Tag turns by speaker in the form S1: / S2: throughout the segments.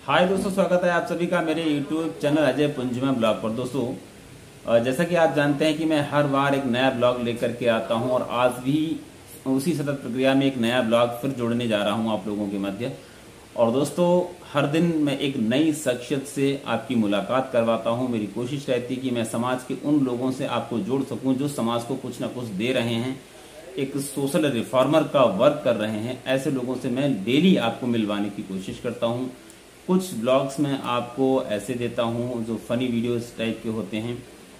S1: हाय दोस्तों, स्वागत है आप सभी का मेरे YouTube चैनल अजय पुंजमा ब्लॉग पर। दोस्तों, जैसा कि आप जानते हैं कि मैं हर बार एक नया ब्लॉग लेकर के आता हूं और आज भी उसी सतत प्रक्रिया में एक नया ब्लॉग फिर जोड़ने जा रहा हूं आप लोगों के मध्य। और दोस्तों, हर दिन मैं एक नई शख्सियत से आपकी मुलाकात करवाता हूं। मेरी कोशिश रहती है कि मैं समाज के उन लोगों से आपको जोड़ सकूं जो समाज को कुछ ना कुछ दे रहे हैं, एक सोशल रिफॉर्मर का वर्क कर रहे हैं। ऐसे लोगों से मैं डेली आपको मिलवाने की कोशिश करता हूं। कुछ ब्लॉग्स में आपको ऐसे देता हूं जो फनी वीडियोस टाइप के होते हैं,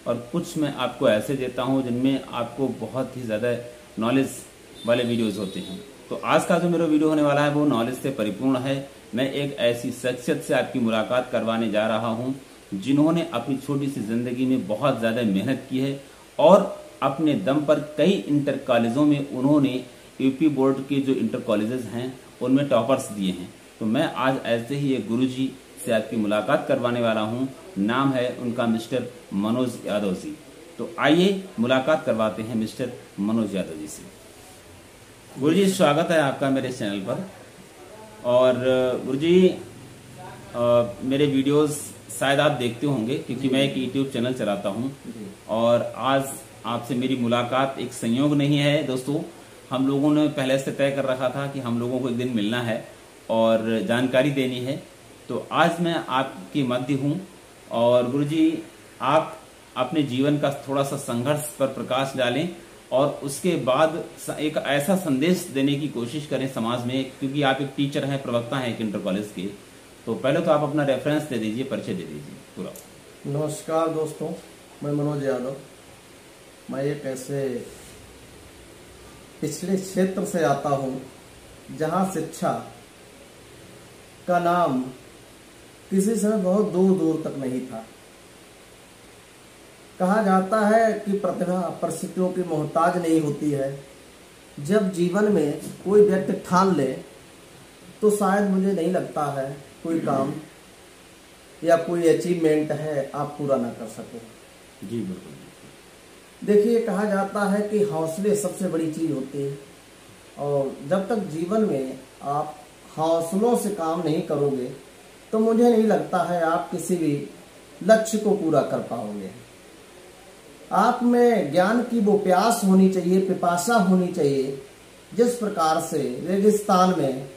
S1: और कुछ मैं आपको ऐसे देता हूं जिनमें आपको बहुत ही ज़्यादा नॉलेज वाले वीडियोस होते हैं। तो आज का जो मेरा वीडियो होने वाला है वो नॉलेज से परिपूर्ण है। मैं एक ऐसी शख्सियत से आपकी मुलाकात करवाने जा रहा हूं जिन्होंने अपनी छोटी सी जिंदगी में बहुत ज़्यादा मेहनत की है और अपने दम पर कई इंटर कॉलेजों में उन्होंने यूपी बोर्ड के जो इंटर कॉलेजेस हैं उनमें टॉपर्स दिए हैं। तो मैं आज ऐसे ही एक गुरुजी से आपकी मुलाकात करवाने वाला हूं। नाम है उनका मिस्टर मनोज यादव जी। तो आइए मुलाकात करवाते हैं मिस्टर मनोज यादव जी से। गुरुजी, स्वागत है आपका मेरे चैनल पर। और गुरुजी, मेरे वीडियोस शायद आप देखते होंगे क्योंकि मैं एक यूट्यूब चैनल चलाता हूं। और आज आपसे मेरी मुलाकात एक संयोग नहीं है दोस्तों, हम लोगों ने पहले से तय कर रखा था कि हम लोगों को एक दिन मिलना है और जानकारी देनी है। तो आज मैं आपके मध्य हूं। और गुरुजी, आप अपने जीवन का थोड़ा सा संघर्ष पर प्रकाश डालें और उसके बाद एक ऐसा संदेश देने की कोशिश करें समाज में, क्योंकि आप एक टीचर हैं, प्रवक्ता हैं एक इंटर कॉलेज के। तो पहले तो आप अपना रेफरेंस दे दीजिए, परिचय दे दीजिए पूरा।
S2: नमस्कार दोस्तों, मैं मनोज यादव। मैं एक ऐसे पिछड़े क्षेत्र से आता हूँ जहाँ शिक्षा का नाम किसी समय बहुत दूर दूर तक नहीं था। कहा जाता है कि प्रतिभा परिस्थितियों की मोहताज नहीं होती है। जब जीवन में कोई व्यक्ति ठान ले तो शायद मुझे नहीं लगता है कोई काम या कोई अचीवमेंट है आप पूरा ना कर सको।
S1: जी बिल्कुल।
S2: देखिए, कहा जाता है कि हौसले सबसे बड़ी चीज होती है, और जब तक जीवन में आप हौसलों से काम नहीं करोगे तो मुझे नहीं लगता है आप किसी भी लक्ष्य को पूरा कर पाओगे। आप में ज्ञान की वो प्यास होनी चाहिए, पिपासा होनी चाहिए। जिस प्रकार से रेगिस्तान में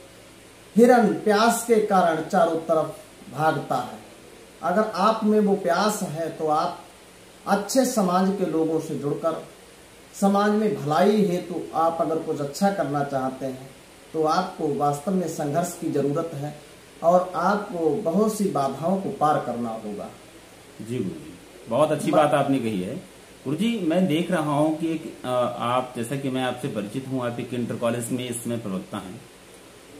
S2: हिरन प्यास के कारण चारों तरफ भागता है, अगर आप में वो प्यास है तो आप अच्छे समाज के लोगों से जुड़कर समाज में भलाई हेतु तो आप अगर कुछ अच्छा करना चाहते हैं तो आपको वास्तव में संघर्ष की जरूरत है और आपको बहुत सी बाधाओं को पार करना होगा।
S1: जी गुरुजी, बहुत अच्छी बात आपने कही है। गुरुजी, मैं देख रहा हूँ कि एक आप, जैसा कि मैं आपसे परिचित हूँ, आप एक इंटर कॉलेज में इसमें प्रवक्ता हैं,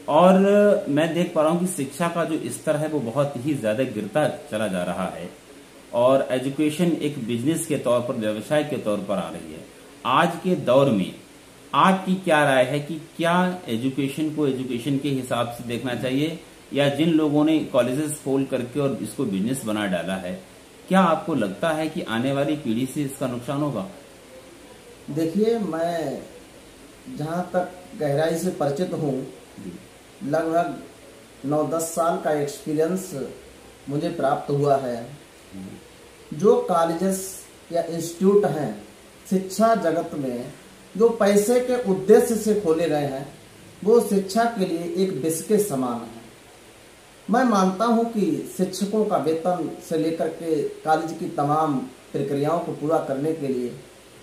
S1: और मैं देख पा रहा हूँ कि शिक्षा का जो स्तर है वो बहुत ही ज्यादा गिरता चला जा रहा है और एजुकेशन एक बिजनेस के तौर पर, व्यवसाय के तौर पर आ रही है। आज के दौर में आपकी क्या राय है कि क्या एजुकेशन को एजुकेशन के हिसाब से देखना चाहिए, या जिन लोगों ने कॉलेजेस खोल करके और इसको बिजनेस बना डाला है, क्या आपको लगता है कि आने वाली पीढ़ी से इसका नुकसान होगा?
S2: देखिए, मैं जहाँ तक गहराई से परिचित हूँ, लगभग 9-10 साल का एक्सपीरियंस मुझे प्राप्त हुआ है। जो कॉलेजेस या इंस्टीट्यूट हैं शिक्षा जगत में, जो पैसे के उद्देश्य से खोले गए हैं, वो शिक्षा के लिए एक विष के समान है। मैं मानता हूं कि शिक्षकों का वेतन से लेकर के कॉलेज की तमाम प्रक्रियाओं को पूरा करने के लिए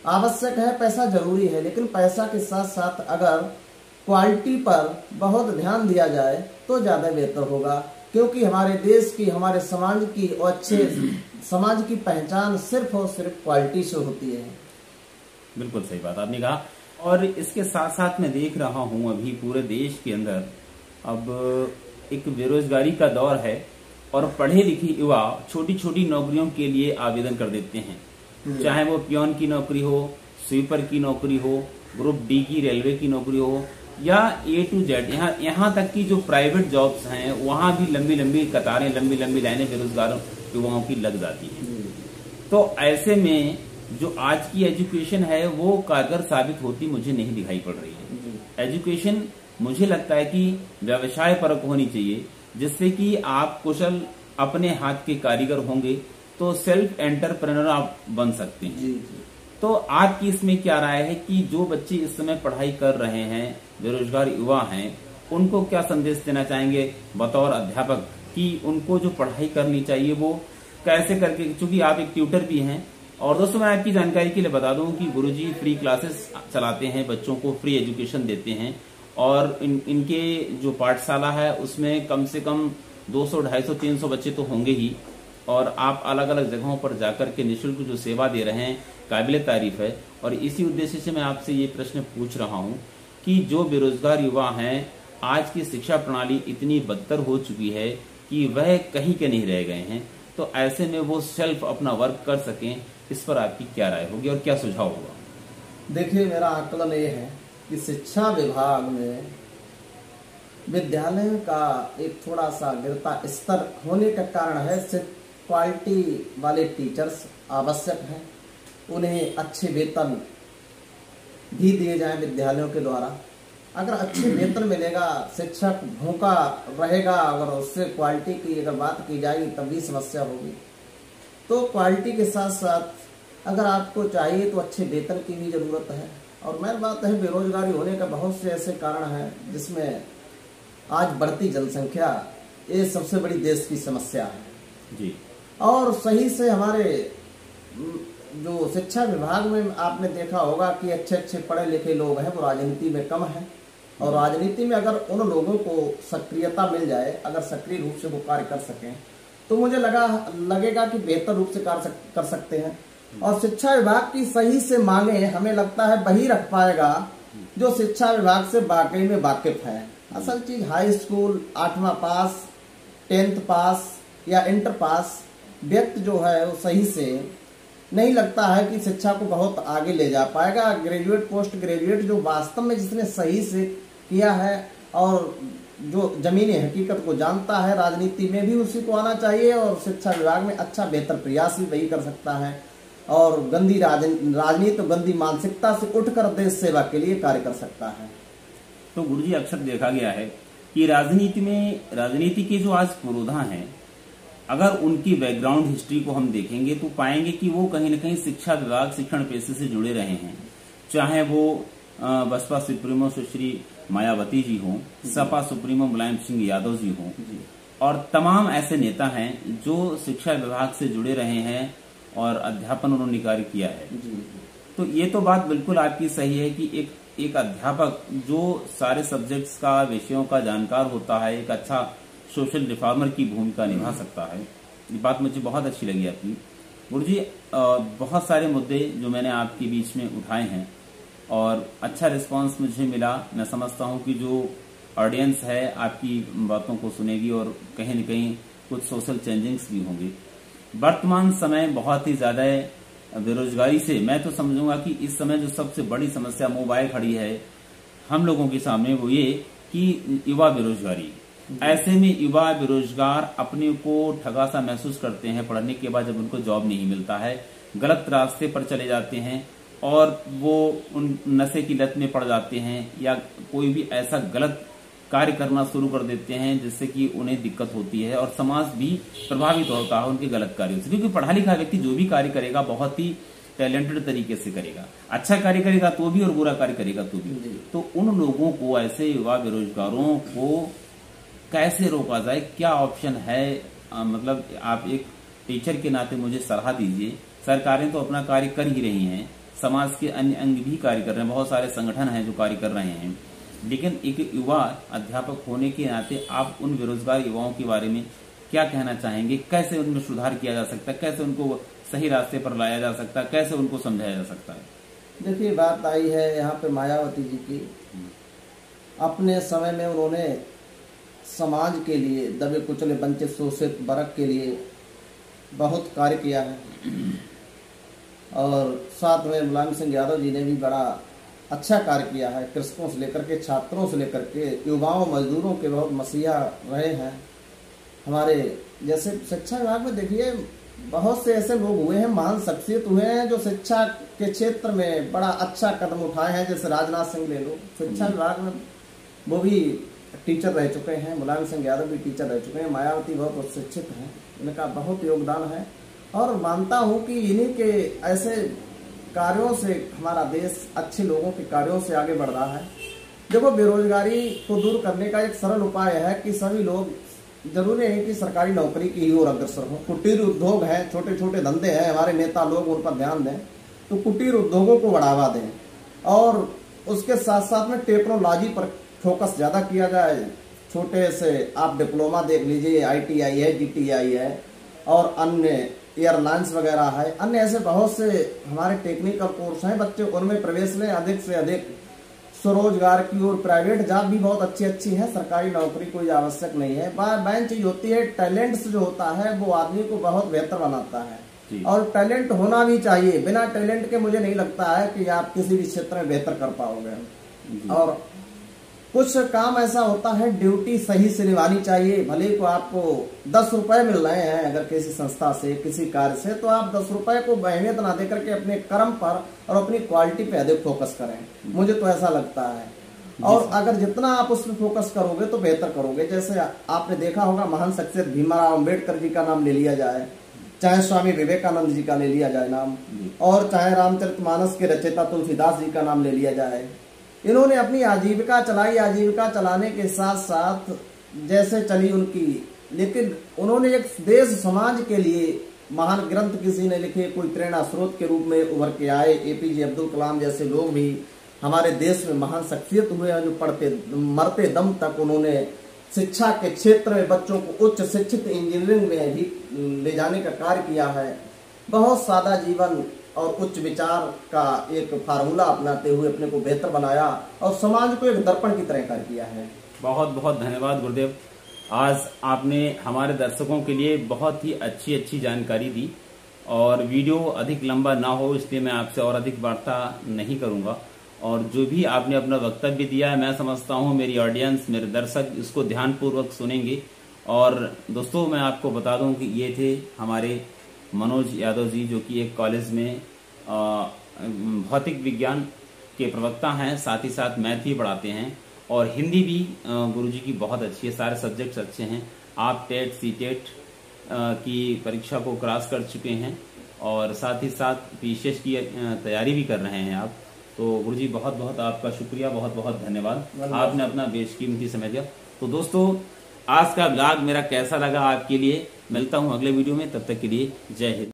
S2: आवश्यक है, पैसा जरूरी है, लेकिन पैसा के साथ साथ अगर क्वालिटी पर बहुत ध्यान दिया जाए तो ज़्यादा बेहतर होगा, क्योंकि हमारे देश की, हमारे समाज की और अच्छे समाज की पहचान सिर्फ और सिर्फ क्वालिटी से होती है।
S1: बिल्कुल सही बात आपने कहा। और इसके साथ साथ मैं देख रहा हूं अभी पूरे देश के अंदर अब एक बेरोजगारी का दौर है और पढ़े लिखे युवा छोटी छोटी नौकरियों के लिए आवेदन कर देते हैं, चाहे वो पियोन की नौकरी हो, स्वीपर की नौकरी हो, ग्रुप डी की रेलवे की नौकरी हो, या A to Z, यहाँ तक की जो प्राइवेट जॉब्स हैं वहां भी लंबी लंबी कतारें, लंबी लंबी लाइनें बेरोजगार युवाओं की लग जाती हैं। तो ऐसे में जो आज की एजुकेशन है वो कारगर साबित होती मुझे नहीं दिखाई पड़ रही है। एजुकेशन मुझे लगता है कि व्यवसाय परक होनी चाहिए, जिससे कि आप कुशल अपने हाथ के कारीगर होंगे तो सेल्फ एंटरप्रेन्योर आप बन सकते हैं।
S2: जी जी।
S1: तो आपकी इसमें क्या राय है कि जो बच्चे इस समय पढ़ाई कर रहे हैं, बेरोजगार युवा हैं, उनको क्या संदेश देना चाहेंगे बतौर अध्यापक कि उनको जो पढ़ाई करनी चाहिए वो कैसे करके, क्योंकि आप एक ट्यूटर भी हैं। और दोस्तों, मैं आपकी जानकारी के लिए बता दूं कि गुरुजी फ्री क्लासेस चलाते हैं, बच्चों को फ्री एजुकेशन देते हैं और इनके जो पाठशाला है उसमें कम से कम 200, 250, 300 बच्चे तो होंगे ही। और आप अलग अलग जगहों पर जाकर के निःशुल्क जो सेवा दे रहे हैं, काबिले तारीफ है। और इसी उद्देश्य से मैं आपसे ये प्रश्न पूछ रहा हूं कि जो बेरोजगार युवा हैं, आज की शिक्षा प्रणाली इतनी बदतर हो चुकी है कि वह कहीं के नहीं रह गए हैं, तो ऐसे में वो सेल्फ अपना वर्क कर सकें, इस पर आपकी क्या राय होगी और क्या सुझाव होगा?
S2: देखिए, मेरा आकलन ये है कि शिक्षा विभाग में विद्यालय का एक थोड़ा सा गिरता स्तर होने का कारण है, सिर्फ क्वालिटी वाले टीचर्स आवश्यक हैं। उन्हें अच्छे वेतन भी दिए जाएं विद्यालयों के द्वारा। अगर अच्छे वेतन मिलेगा, शिक्षक भूखा रहेगा, अगर उससे क्वालिटी की अगर बात की जाएगी तब भी समस्या होगी। तो क्वालिटी के साथ साथ अगर आपको चाहिए तो अच्छे वेतन की भी जरूरत है। और मेन बात है, बेरोजगारी होने का बहुत से ऐसे कारण हैं जिसमें आज बढ़ती जनसंख्या ये सबसे बड़ी देश की समस्या है
S1: जी।
S2: और सही से हमारे जो शिक्षा विभाग में आपने देखा होगा कि अच्छे अच्छे पढ़े लिखे लोग हैं वो राजनीति में कम है। और राजनीति में अगर उन लोगों को सक्रियता मिल जाए, अगर सक्रिय रूप से वो कार्य कर सकें, तो मुझे लगेगा कि बेहतर रूप से कार्य कर सकते हैं। और शिक्षा विभाग की सही से मांगे हमें लगता है वही रख पाएगा जो शिक्षा विभाग से वाकई में वाकिफ है। असल चीज हाई स्कूल 8वां पास, 10th पास या इंटर पास व्यक्ति जो है वो सही से नहीं लगता है कि शिक्षा को बहुत आगे ले जा पाएगा। ग्रेजुएट, पोस्ट ग्रेजुएट जो वास्तव में जिसने सही से किया है और जो जमीनी हकीकत को जानता है, राजनीति में भी उसी को आना चाहिए और शिक्षा विभाग में अच्छा बेहतर प्रयास भी वही कर सकता है और गंदी राजनीति तो गंदी मानसिकता से उठकर देश सेवा के लिए कार्य कर सकता है।
S1: तो गुरुजी, अक्सर देखा गया है कि राजनीति के जो आज पुरोधा हैं, अगर उनकी बैकग्राउंड हिस्ट्री को हम देखेंगे तो पाएंगे कि वो कहीं न कहीं शिक्षा विभाग, शिक्षण पेशे से जुड़े रहे हैं। चाहे वो बसपा सुप्रीमो सुश्री मायावती जी हों, सपा सुप्रीमो मुलायम सिंह यादव जी हों, और तमाम ऐसे नेता हैं जो शिक्षा विभाग से जुड़े रहे हैं और अध्यापन उन्होंने कार्य किया है। तो ये तो बात बिल्कुल आपकी सही है कि एक अध्यापक जो सारे सब्जेक्ट्स का, विषयों का जानकार होता है, एक अच्छा सोशल रिफॉर्मर की भूमिका निभा सकता है। ये बात मुझे बहुत अच्छी लगी आपकी। गुरुजी, बहुत सारे मुद्दे जो मैंने आपके बीच में उठाए हैं और अच्छा रिस्पांस मुझे मिला। मैं समझता हूं कि जो ऑडियंस है आपकी बातों को सुनेगी और कहीं न कहीं कुछ सोशल चेंजिंग्स भी होंगे। वर्तमान समय बहुत ही ज्यादा बेरोजगारी से, मैं तो समझूंगा कि इस समय जो सबसे बड़ी समस्या मोबाइल खड़ी है हम लोगों के सामने, वो ये कि युवा बेरोजगारी। ऐसे में युवा बेरोजगार अपने को ठगा सा महसूस करते हैं पढ़ने के बाद, जब उनको जॉब नहीं मिलता है, गलत रास्ते पर चले जाते हैं और वो उन नशे की लत में पड़ जाते हैं या कोई भी ऐसा गलत कार्य करना शुरू कर देते हैं जिससे कि उन्हें दिक्कत होती है और समाज भी प्रभावित होता है उनके गलत कार्यों से। क्योंकि पढ़ा लिखा व्यक्ति जो भी कार्य करेगा बहुत ही टैलेंटेड तरीके से करेगा, अच्छा कार्य करेगा तो भी और बुरा कार्य करेगा तो भी। तो उन लोगों को, ऐसे युवा बेरोजगारों को कैसे रोका जाए, क्या ऑप्शन है? मतलब आप एक टीचर के नाते मुझे सलाह दीजिए। सरकारें तो अपना कार्य कर ही रही हैं, समाज के अन्य अंग भी कार्य कर रहे हैं, बहुत सारे संगठन हैं जो कार्य कर रहे हैं, लेकिन एक युवा अध्यापक होने के नाते आप उन बेरोजगार युवाओं के बारे में क्या कहना चाहेंगे? कैसे उनमें सुधार किया जा सकता है, कैसे उनको सही रास्ते पर लाया जा सकता है, कैसे उनको समझाया जा सकता है?
S2: देखिए, बात आई है यहाँ पे मायावती जी की। अपने समय में उन्होंने समाज के लिए, दबे कुचले वंचित शोषित वर्ग के लिए बहुत कार्य किया है और साथ में मुलायम सिंह यादव जी ने भी बड़ा अच्छा कार्य किया है। कृषकों से लेकर के, छात्रों से लेकर के, युवाओं, मजदूरों के बहुत मसीहा रहे हैं। हमारे जैसे शिक्षा विभाग में देखिए बहुत से ऐसे लोग हुए हैं, महान शख्सियत हुए हैं जो शिक्षा के क्षेत्र में बड़ा अच्छा कदम उठाए हैं। जैसे राजनाथ सिंह ले लो, शिक्षा विभाग में वो भी टीचर रह चुके हैं, मुलायम सिंह यादव भी टीचर रह चुके हैं, मायावती बहुत उच्च हैं, इनका बहुत योगदान है। और मानता हूँ कि इन्हीं के ऐसे कार्यों से हमारा देश अच्छे लोगों के कार्यों से आगे बढ़ रहा है। देखो, बेरोजगारी को दूर करने का एक सरल उपाय है कि सभी लोग, जरूरी नहीं कि सरकारी नौकरी की ओर अग्रसर हो, कुटीर उद्योग है, छोटे छोटे धंधे हैं, हमारे नेता लोग उन पर ध्यान दें, तो कुटीर उद्योगों को बढ़ावा दें और उसके साथ साथ में टेक्नोलॉजी पर फोकस ज़्यादा किया जाए। छोटे से आप डिप्लोमा देख लीजिए, ITI है, GTI है और अन्य एयरलाइंस वगैरह है, अन्य ऐसे बहुत से हमारे टेक्निकल कोर्स हैं, बच्चे उनमें प्रवेश लें, अधिक से अधिक स्वरोजगार की ओर। प्राइवेट जॉब भी बहुत अच्छी अच्छी है, सरकारी नौकरी कोई आवश्यक नहीं है। मेन चीज होती है टैलेंट्स जो होता है वो आदमी को बहुत बेहतर बनाता है और टैलेंट होना भी चाहिए। बिना टैलेंट के मुझे नहीं लगता है कि आप किसी भी क्षेत्र में बेहतर कर पाओगे। और कुछ काम ऐसा होता है, ड्यूटी सही से निभानी चाहिए। भले को आपको 10 रुपए मिल रहे हैं अगर किसी संस्था से, किसी कार्य से, तो आप 10 रुपए को अहमियत ना देकर के अपने कर्म पर और अपनी क्वालिटी पे अधिक फोकस करें, मुझे तो ऐसा लगता है। और अगर जितना आप उसमें फोकस करोगे तो बेहतर करोगे। जैसे आपने देखा होगा, महान शख्सियत भीमराव अम्बेडकर जी का नाम ले लिया जाए, चाहे स्वामी विवेकानंद जी का ले लिया जाए नाम, और चाहे रामचरितमानस के रचयिता तुलसीदास जी का नाम ले लिया जाए। इन्होंने अपनी आजीविका चलाई, आजीविका चलाने के साथ साथ जैसे चली उनकी, लेकिन उन्होंने एक देश समाज के लिए महान ग्रंथ किसी ने लिखे, कोई प्रेरणा स्रोत के रूप में उभर के आए। APJ अब्दुल कलाम जैसे लोग भी हमारे देश में महान शख्सियत हुए हैं, जो पढ़ते मरते दम तक उन्होंने शिक्षा के क्षेत्र में बच्चों को उच्च शिक्षित इंजीनियरिंग में भी ले जाने का कार्य किया है। बहुत सादा जीवन और उच्च विचार का एक फार्मूला अपनाते हुए अपने को बेहतर बनाया और समाज को एक दर्पण की तरह कार्य किया है।
S1: बहुत बहुत धन्यवाद गुरुदेव। आज आपने हमारे दर्शकों के लिए बहुत ही अच्छी जानकारी दी और वीडियो अधिक लंबा ना हो इसलिए मैं आपसे और अधिक वार्ता नहीं करूंगा। और जो भी आपने अपना वक्तव्य दिया है, मैं समझता हूं मेरी ऑडियंस, मेरे दर्शक इसको ध्यानपूर्वक सुनेंगे। और दोस्तों, मैं आपको बता दूं कि ये थे हमारे मनोज यादव जी, जो कि एक कॉलेज में भौतिक विज्ञान के प्रवक्ता हैं, साथ ही साथ मैथ भी पढ़ाते हैं और हिंदी भी गुरुजी की बहुत अच्छी है, सारे सब्जेक्ट्स अच्छे हैं। आप टेट CTET की परीक्षा को क्रॉस कर चुके हैं और साथ ही साथ PCS की तैयारी भी कर रहे हैं आप। तो गुरुजी बहुत बहुत आपका शुक्रिया, बहुत बहुत धन्यवाद, आपने अपना बेशकीमती समय दिया। तो दोस्तों, आज का ब्लॉग मेरा कैसा लगा आपके लिए, मिलता हूं अगले वीडियो में, तब तक के लिए जय हिंद।